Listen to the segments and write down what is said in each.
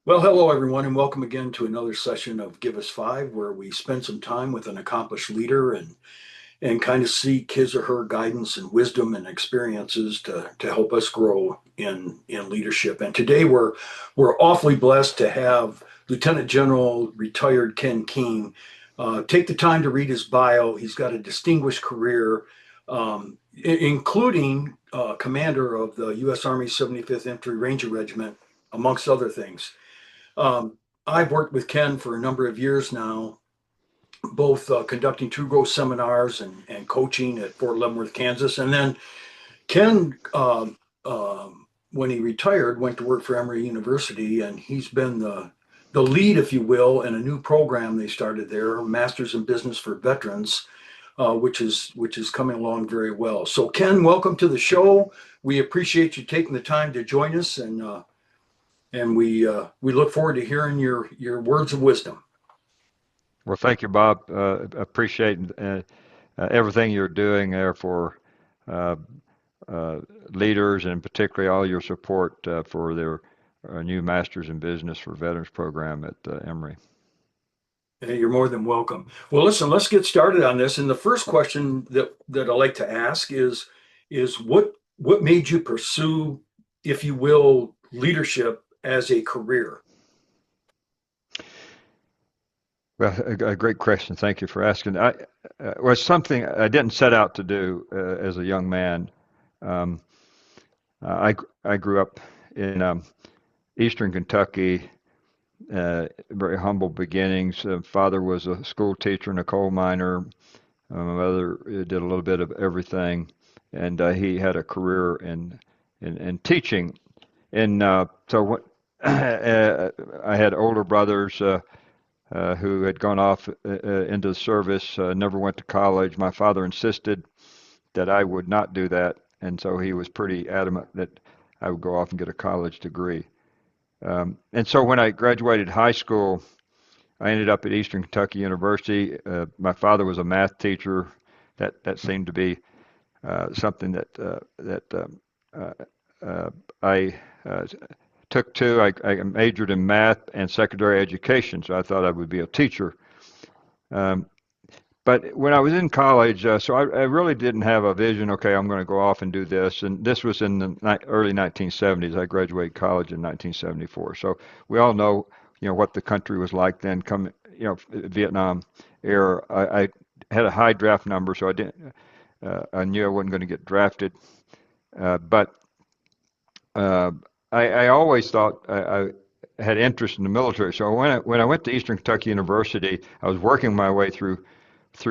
Well, hello everyone, and welcome again to another session of Give Us Five, where we spend some time with an accomplished leader and kind of seek his or her guidance and wisdom and experiences to help us grow in leadership. And today we're awfully blessed to have Lieutenant General retired Ken King. Take the time to read his bio. He's got a distinguished career, including commander of the U.S. Army 75th Infantry Ranger Regiment, amongst other things. I've worked with Ken for a number of years now, both conducting True Growth seminars and coaching at Fort Leavenworth, Kansas. And then Ken, when he retired, went to work for Emory University, and he's been the lead, if you will, in a new program they started there, Masters in Business for Veterans, which is coming along very well. So, Ken, welcome to the show. We appreciate you taking the time to join us, and we look forward to hearing your words of wisdom. Well, thank you, Bob. Appreciate everything you're doing there for uh, leaders, and particularly all your support for their new Masters in Business for Veterans program at Emory. Hey, you're more than welcome. Well, listen, let's get started on this. And the first question that I like to ask is what made you pursue, if you will, leadership as a career? Well, a great question. Thank you for asking. I was something I didn't set out to do as a young man. Um, I grew up in Eastern Kentucky, very humble beginnings. Father was a school teacher and a coal miner. My mother did a little bit of everything, and he had a career in teaching. And so what, I had older brothers who had gone off into the service, never went to college. My father insisted that I would not do that, and so he was pretty adamant that I would go off and get a college degree. And so when I graduated high school, I ended up at Eastern Kentucky University. My father was a math teacher. That seemed to be something uh, I took to. I majored in math and secondary education, so I thought I would be a teacher. Um, but when I was in college, I really didn't have a vision. Okay, I'm going to go off and do this. And this was in the early 1970s. I graduated college in 1974. So we all know, what the country was like then. Vietnam era. I had a high draft number, so I didn't. I knew I wasn't going to get drafted. But uh, I always thought I had interest in the military. So when I went to Eastern Kentucky University, I was working my way through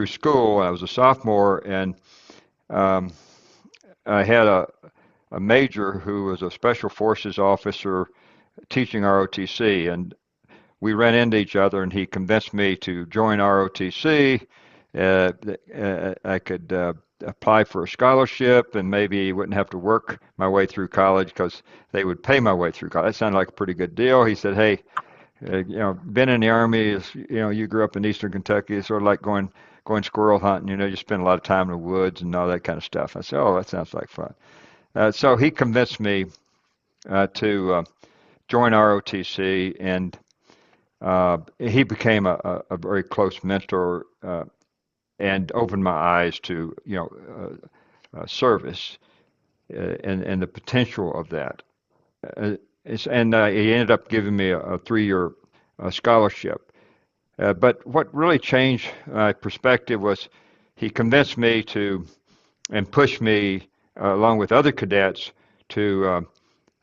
school. I was a sophomore, and um, I had a major who was a special forces officer teaching ROTC, and we ran into each other, and he convinced me to join ROTC. I could apply for a scholarship, and maybe wouldn't have to work my way through college because they would pay my way through college. That sounded like a pretty good deal. He said, "Hey, been in the army is, you grew up in Eastern Kentucky. It's sort of like going squirrel hunting. You spend a lot of time in the woods and all that kind of stuff." I said, "Oh, that sounds like fun." So he convinced me to join ROTC, and he became a very close mentor and opened my eyes to service and the potential of that. And he ended up giving me a 3-year scholarship. But what really changed my perspective was he convinced me to and pushed me, along with other cadets, to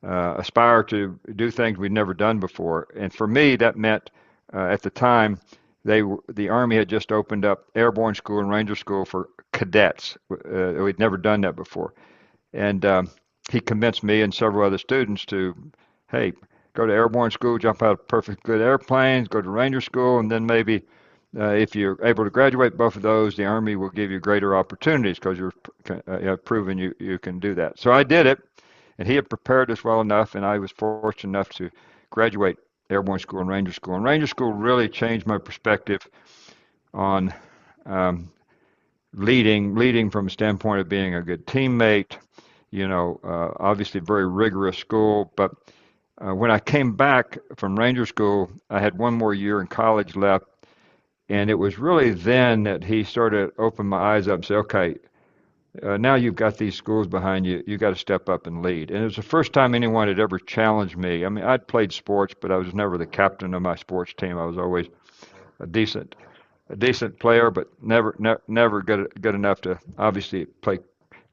aspire to do things we'd never done before. And for me, that meant at the time the Army had just opened up airborne school and ranger school for cadets. We'd never done that before, and he convinced me and several other students to, hey, go to airborne school, jump out of perfect good airplanes, go to ranger school, and then maybe if you're able to graduate both of those, the Army will give you greater opportunities because you're proven you can do that. So I did it, and he had prepared us well enough, and I was fortunate enough to graduate airborne school and ranger school. And ranger school really changed my perspective on leading from a standpoint of being a good teammate. Obviously very rigorous school, but When I came back from Ranger School, I had one more year in college left, and it was really then that he started to open my eyes up and say, okay, now you've got these schools behind you, you got to step up and lead. And it was the first time anyone had ever challenged me. I mean, I'd played sports, but I was never the captain of my sports team. I was always a decent a decent player, but never good enough to obviously play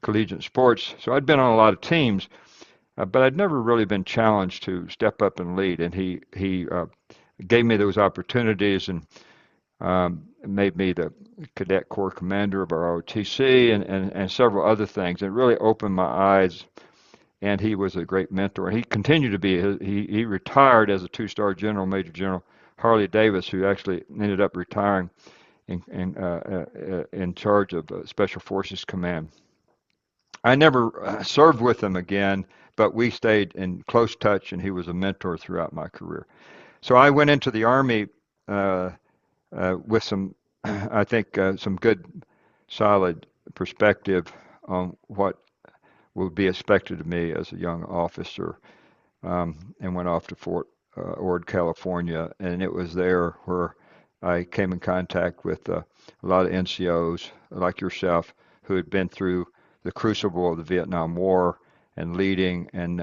collegiate sports. So I'd been on a lot of teams, but I'd never really been challenged to step up and lead. And he gave me those opportunities and made me the cadet corps commander of our ROTC and several other things. It really opened my eyes. And he was a great mentor. And he continued to be. He retired as a two-star general, Major General Harley Davis, who actually ended up retiring in charge of Special Forces Command. I never served with him again, but we stayed in close touch, and he was a mentor throughout my career. So I went into the Army uh, with some, I think, some good, solid perspective on what would be expected of me as a young officer, and went off to Fort Ord, California, and it was there where I came in contact with a lot of NCOs like yourself who had been through the crucible of the Vietnam War and leading, and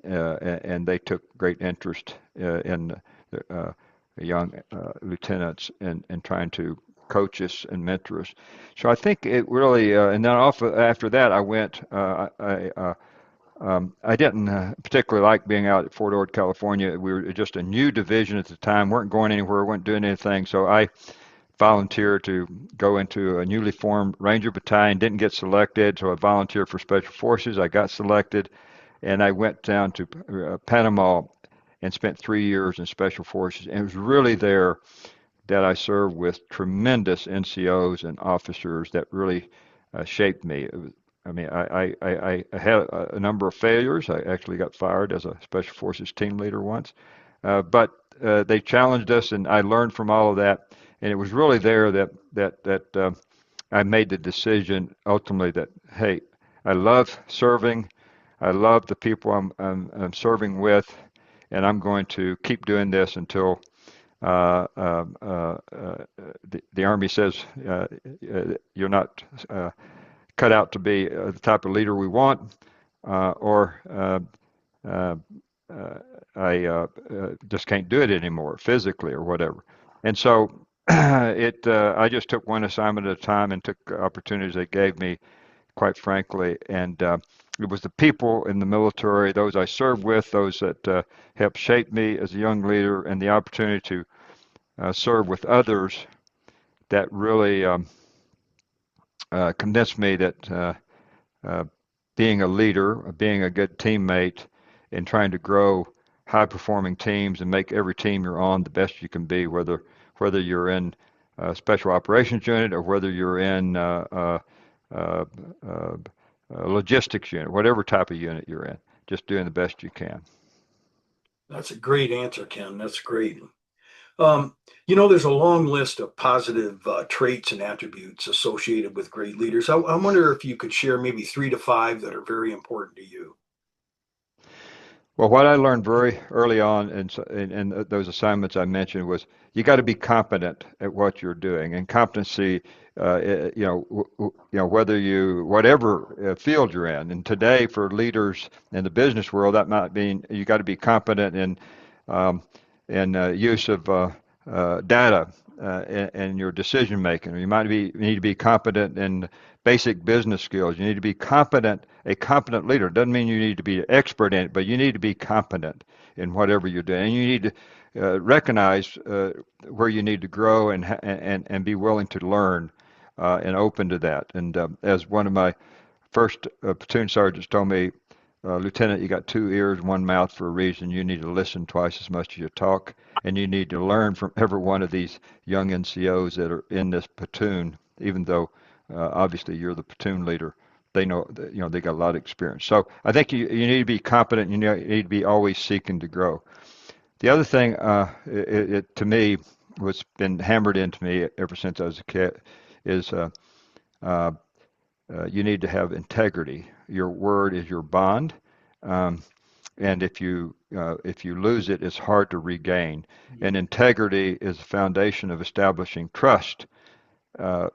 they took great interest in the young lieutenants and trying to coach us and mentor us. So I think it really, and then off after that, I went. I didn't particularly like being out at Fort Ord, California. We were just a new division at the time, weren't going anywhere, weren't doing anything. So I volunteered to go into a newly formed Ranger Battalion. Didn't get selected, so I volunteered for Special Forces. I got selected, and I went down to Panama and spent 3 years in Special Forces. And it was really there that I served with tremendous NCOs and officers that really shaped me. I mean, I had a number of failures. I actually got fired as a Special Forces team leader once, but they challenged us, and I learned from all of that. And it was really there that I made the decision ultimately that hey, I love serving, I love the people I'm serving with, and I'm going to keep doing this until uh, uh, uh, the Army says you're not cut out to be the type of leader we want, or uh, uh, I just can't do it anymore physically or whatever. And so I just took one assignment at a time and took opportunities they gave me, quite frankly. And it was the people in the military, those I served with, those that helped shape me as a young leader, and the opportunity to serve with others that really convinced me that uh, being a leader, being a good teammate, and trying to grow high-performing teams and make every team you're on the best you can be, whether you're in a special operations unit or whether you're in uh, uh, a logistics unit, whatever type of unit you're in, just doing the best you can. That's a great answer, Ken. That's great. Um, there's a long list of positive traits and attributes associated with great leaders. I wonder if you could share maybe 3 to 5 that are very important to you. Well, what I learned very early on in those assignments I mentioned was you got to be competent at what you're doing, and competency, whether whatever field you're in. And today, for leaders in the business world, that might mean you got to be competent um, in use of data in your decision making. Or you need to be competent in basic business skills. You need to be a competent leader. It doesn't mean you need to be an expert in it, but you need to be competent in whatever you're doing. And you need to recognize where you need to grow and be willing to learn and open to that. And as one of my first platoon sergeants told me, Lieutenant, you got 2 ears, one mouth for a reason. You need to listen twice as much as you talk, and you need to learn from every one of these young NCOs that are in this platoon, even though obviously you're the platoon leader. They know that, they got a lot of experience. So I think you need to be competent. You need to be always seeking to grow. The other thing, to me, what's been hammered into me ever since I was a kid, is uh, you need to have integrity. Your word is your bond. Um, and if you lose it, it's hard to regain. And integrity is the foundation of establishing trust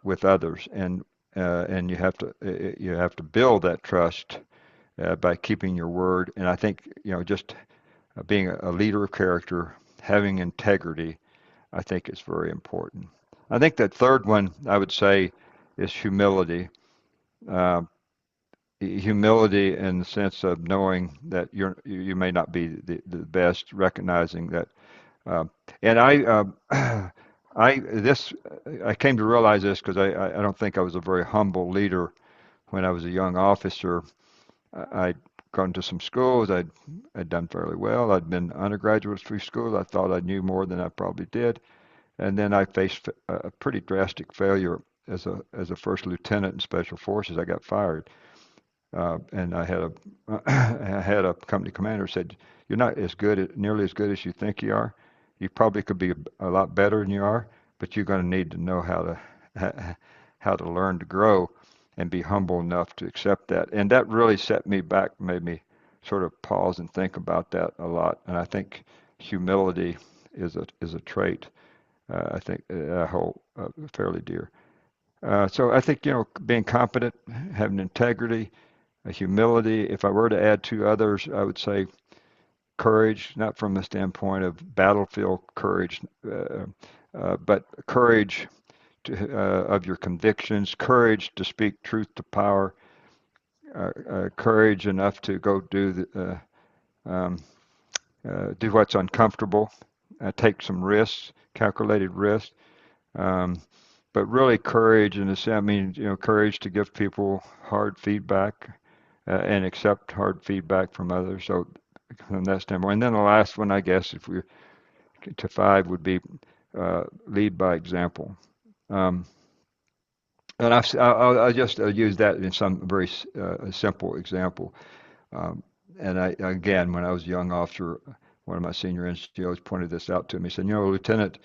with others, and you have to build that trust by keeping your word. And I think just being a leader of character, having integrity, I think is very important. I think that third one I would say is humility. Uh, Humility in the sense of knowing that you may not be the best, recognizing that. Uh, and I came to realize this because I don't think I was a very humble leader when I was a young officer. I'd gone to some schools. I'd done fairly well. I'd been undergraduate through schools. I thought I knew more than I probably did. And then I faced a pretty drastic failure as a first lieutenant in special forces. I got fired, and I had a I had a company commander said, "You're not nearly as good as you think you are. You probably could be a lot better than you are, but you're going to need to know how to learn to grow and be humble enough to accept that." And that really set me back, made me sort of pause and think about that a lot. And I think humility is a trait I think I hold fairly dear. So I think being competent, having integrity, humility. If I were to add two others, I would say courage, not from the standpoint of battlefield courage, but courage of your convictions, courage to speak truth to power, courage enough to go do what's uncomfortable, take some risks, calculated risks. Um, but really courage in the sense, I mean, courage to give people hard feedback and accept hard feedback from others. So from that standpoint, and then the last one, I guess, if we to five would be lead by example. Um, and I'll just use that in some very simple example. Um, and again, when I was a young officer, one of my senior NCOs pointed this out to me. He said, Lieutenant,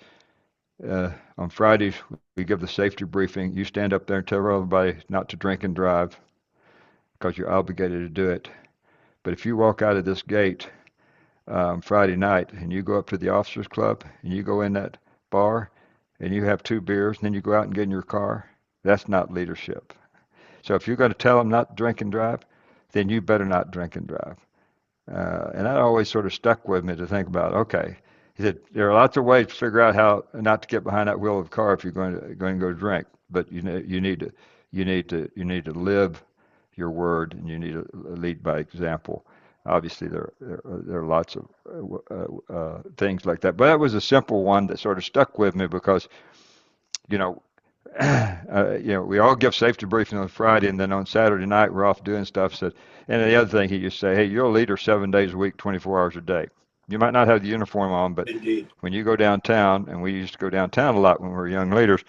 on Fridays, we give the safety briefing. You stand up there and tell everybody not to drink and drive because you're obligated to do it. But if you walk out of this gate Friday night and you go up to the officers club and you go in that bar and you have two beers and then you go out and get in your car, that's not leadership. So if you're going to tell them not to drink and drive, then you better not drink and drive. And that always sort of stuck with me to think about. Okay, he said there are lots of ways to figure out how not to get behind that wheel of the car if you're going to go drink, but you need to live your word and you need to lead by example. Obviously, there are lots of things like that, but that was a simple one that sort of stuck with me because you know we all give safety briefing on Friday, and then on Saturday night we're off doing stuff. So, and the other thing he used to say, "Hey, you're a leader 7 days a week, 24 hours a day. You might not have the uniform on, but Indeed. when you go downtown, and we used to go downtown a lot when we were young leaders,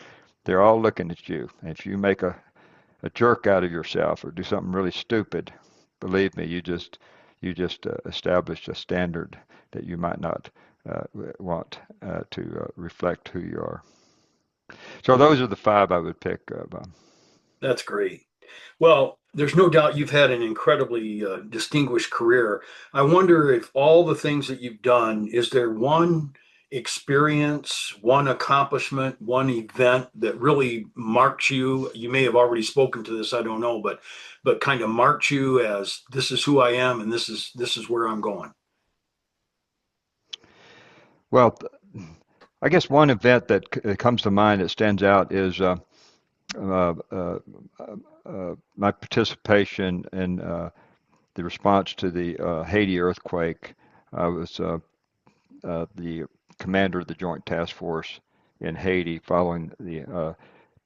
they're all looking at you. And if you make a jerk out of yourself or do something really stupid, believe me, you just established a standard that you might not uh, want to reflect who you are." So those are the five I would pick. That's great. Well, there's no doubt you've had an incredibly distinguished career. I wonder if all the things that you've done, is there one experience, one accomplishment, one event that really marks you? You may have already spoken to this, I don't know, but kind of marks you as this is who I am and this is where I'm going. Well, I guess one event that comes to mind that stands out is uh, uh, my participation in the response to the Haiti earthquake. I was the commander of the Joint Task Force in Haiti following the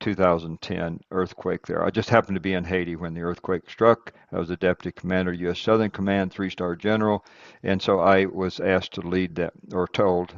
2010 earthquake there. I just happened to be in Haiti when the earthquake struck. I was a deputy commander, U.S. Southern Command, three-star general, and so I was asked to lead that, or told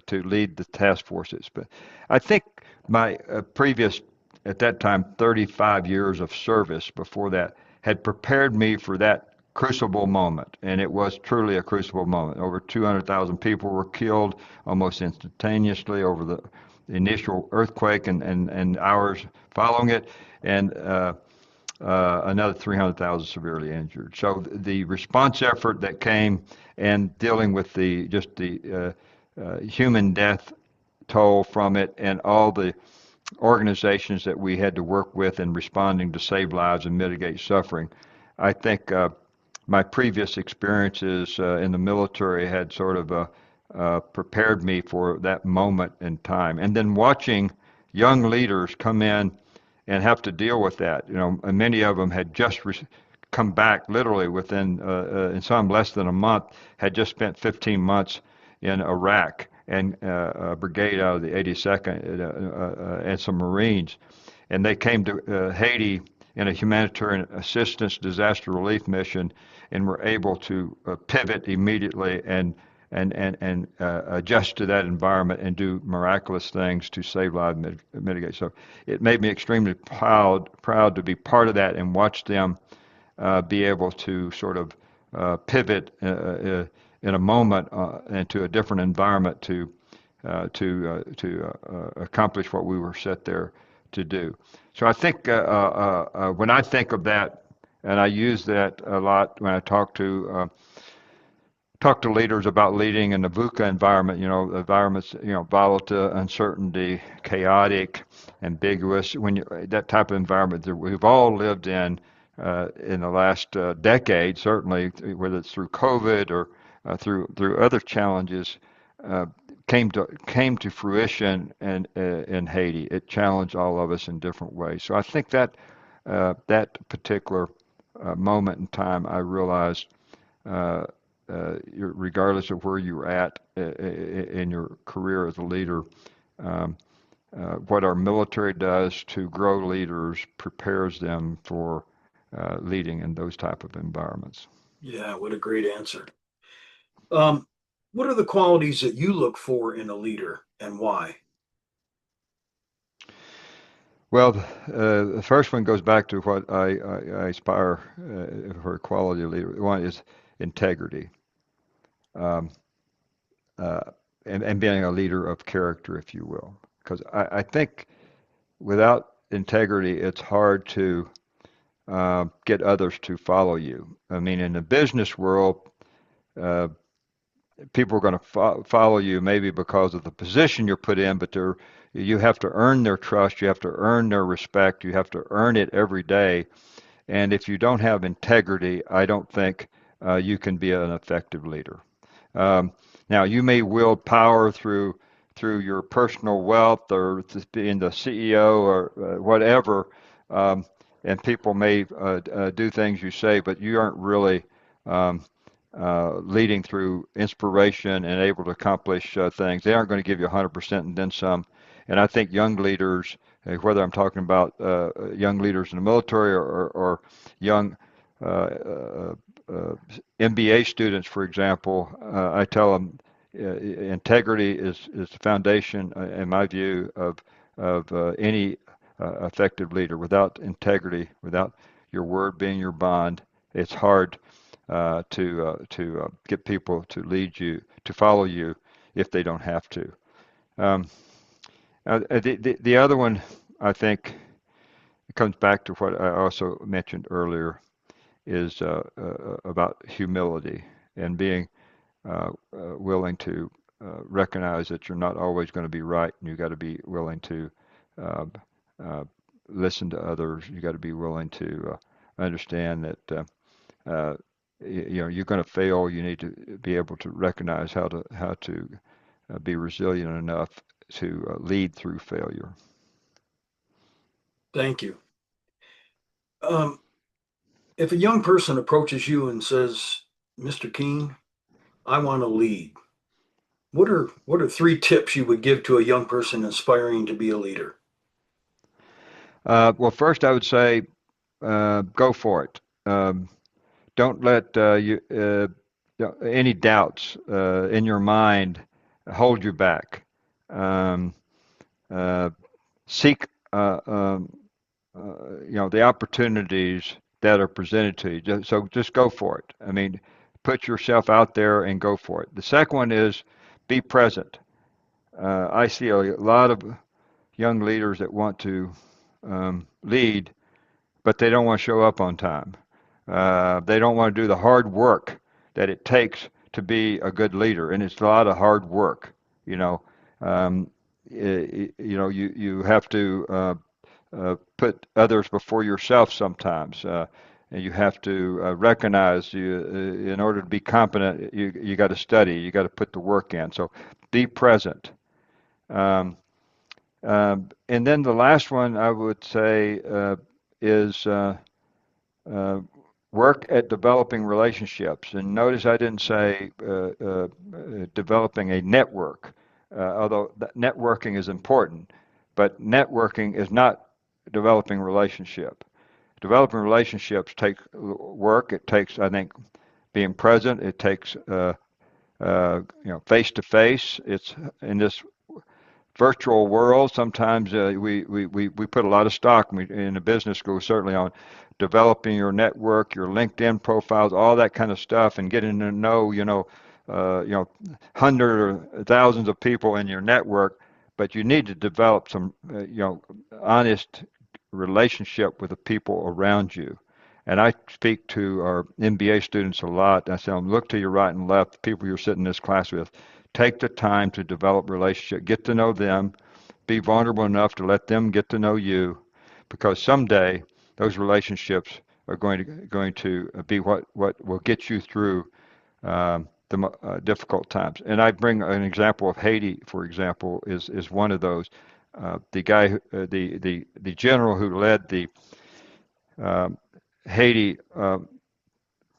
to lead the task forces. But I think my previous, at that time, 35 years of service before that had prepared me for that crucible moment, and it was truly a crucible moment. Over 200,000 people were killed almost instantaneously over the initial earthquake and hours following it. And another 300,000 severely injured. So the response effort that came and dealing with the human death toll from it and all the organizations that we had to work with in responding to save lives and mitigate suffering. I think my previous experiences in the military had sort of prepared me for that moment in time. And then watching young leaders come in and have to deal with that. And many of them had just come back literally within, in some less than a month, had just spent 15 months in Iraq and a brigade out of the 82nd and some Marines. And they came to Haiti in a humanitarian assistance disaster relief mission and were able to pivot immediately and adjust to that environment and do miraculous things to save lives and mitigate. So it made me extremely proud to be part of that and watch them be able to sort of pivot in a moment into a different environment to accomplish what we were set there to do. So I think when I think of that, and I use that a lot when I talk to leaders about leading in the VUCA environment, the environment's, volatile, uncertainty, chaotic, ambiguous, that type of environment that we've all lived in the last decade, certainly, whether it's through COVID or through other challenges, uh, came to fruition in Haiti. It challenged all of us in different ways. So I think that that particular moment in time, I realized uh, regardless of where you're at in your career as a leader, um, what our military does to grow leaders prepares them for leading in those type of environments. Yeah, what a great answer. Um, what are the qualities that you look for in a leader and why? Well, the first one goes back to what I aspire for a quality leader. One is integrity, um, uh, and being a leader of character, if you will. Because I think without integrity, it's hard to get others to follow you. I mean, in the business world, uh, people are going to follow you maybe because of the position you're put in, but you have to earn their trust, you have to earn their respect, you have to earn it every day. And if you don't have integrity, I don't think you can be an effective leader. Um, Now, you may wield power through your personal wealth or being the CEO or whatever, um, and people may do things you say, but you aren't really um, leading through inspiration and able to accomplish things. They aren't going to give you 100% and then some. And I think young leaders, whether I'm talking about young leaders in the military or young uh, uh, MBA students, for example, I tell them integrity is the foundation, in my view, of any effective leader. Without integrity, without your word being your bond, it's hard to get people to lead you, to follow you, if they don't have to. Um, the other one, I think, it comes back to what I also mentioned earlier, is about humility and being willing to recognize that you're not always going to be right, and you got to be willing to uh, uh, listen to others. You got to be willing to understand that uh, you're going to fail. You need to be able to recognize how to be resilient enough to lead through failure. Thank you. Um, if a young person approaches you and says, Mr. King, I want to lead, what are three tips you would give to a young person aspiring to be a leader? Well, first I would say go for it. Don't let any doubts in your mind hold you back. Um, uh, Seek the opportunities that are presented to you. So just go for it. I mean, put yourself out there and go for it. The second one is be present. I see a lot of young leaders that want to lead, but they don't want to show up on time. They don't want to do the hard work that it takes to be a good leader, and it's a lot of hard work. You know, um, you have to put others before yourself sometimes. And you have to recognize in order to be competent, you got to study, you got to put the work in. So be present. Um, and then the last one I would say is uh, work at developing relationships. And notice I didn't say developing a network, although networking is important, but networking is not developing relationship. Developing relationships takes work. It takes, I think, being present. It takes, face to face. It's in this virtual world. Sometimes we put a lot of stock in the business school, certainly on developing your network, your LinkedIn profiles, all that kind of stuff, and getting to know, hundreds or thousands of people in your network. But you need to develop some, honest relationship with the people around you. And I speak to our MBA students a lot. I tell them, look to your right and left, the people you're sitting in this class with. Take the time to develop relationship, get to know them, be vulnerable enough to let them get to know you, because someday those relationships are going to be what will get you through the difficult times. And I bring an example of Haiti, for example, is one of those. The guy, the general who led the um, Haiti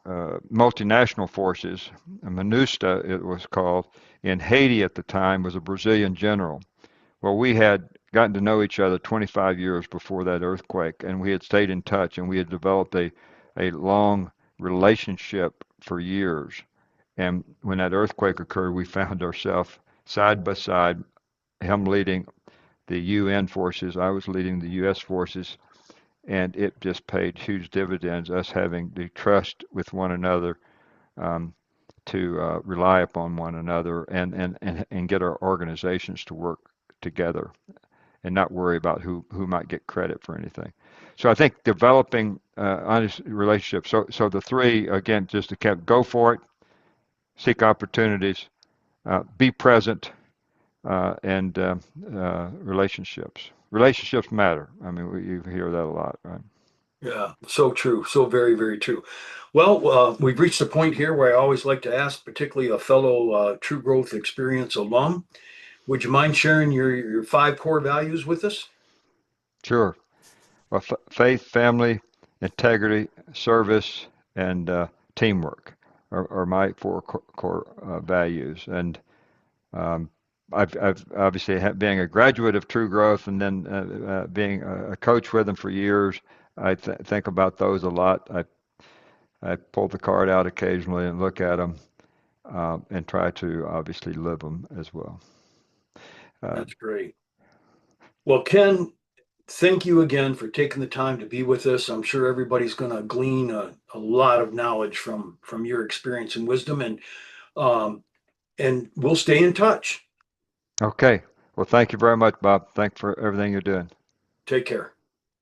multinational forces, MINUSTA it was called, in Haiti at the time was a Brazilian general. Well, we had gotten to know each other 25 years before that earthquake, and we had stayed in touch, and we had developed a long relationship for years. And when that earthquake occurred, we found ourselves side by side, him leading the UN forces, I was leading the US forces, and it just paid huge dividends, us having the trust with one another um, to rely upon one another and get our organizations to work together and not worry about who might get credit for anything. So I think developing honest relationships. So the three again, just to keep go for it, seek opportunities, be present, and relationships. Relationships matter. I mean, you hear that a lot, right? Yeah, so true. So very, very true. Well, we've reached the point here where I always like to ask, particularly a fellow True Growth Experience alum, would you mind sharing your five core values with us? Sure. Well, faith, family, integrity, service, and teamwork are my four core values. And um, I've obviously being a graduate of True Growth and then being a coach with them for years, I think about those a lot. I pull the card out occasionally and look at them and try to obviously live them as well. Uh, That's great. Well, Ken, thank you again for taking the time to be with us. I'm sure everybody's going to glean a lot of knowledge from your experience and wisdom, um, and we'll stay in touch. okay. Well, thank you very much, Bob. Thanks for everything you're doing. Take care.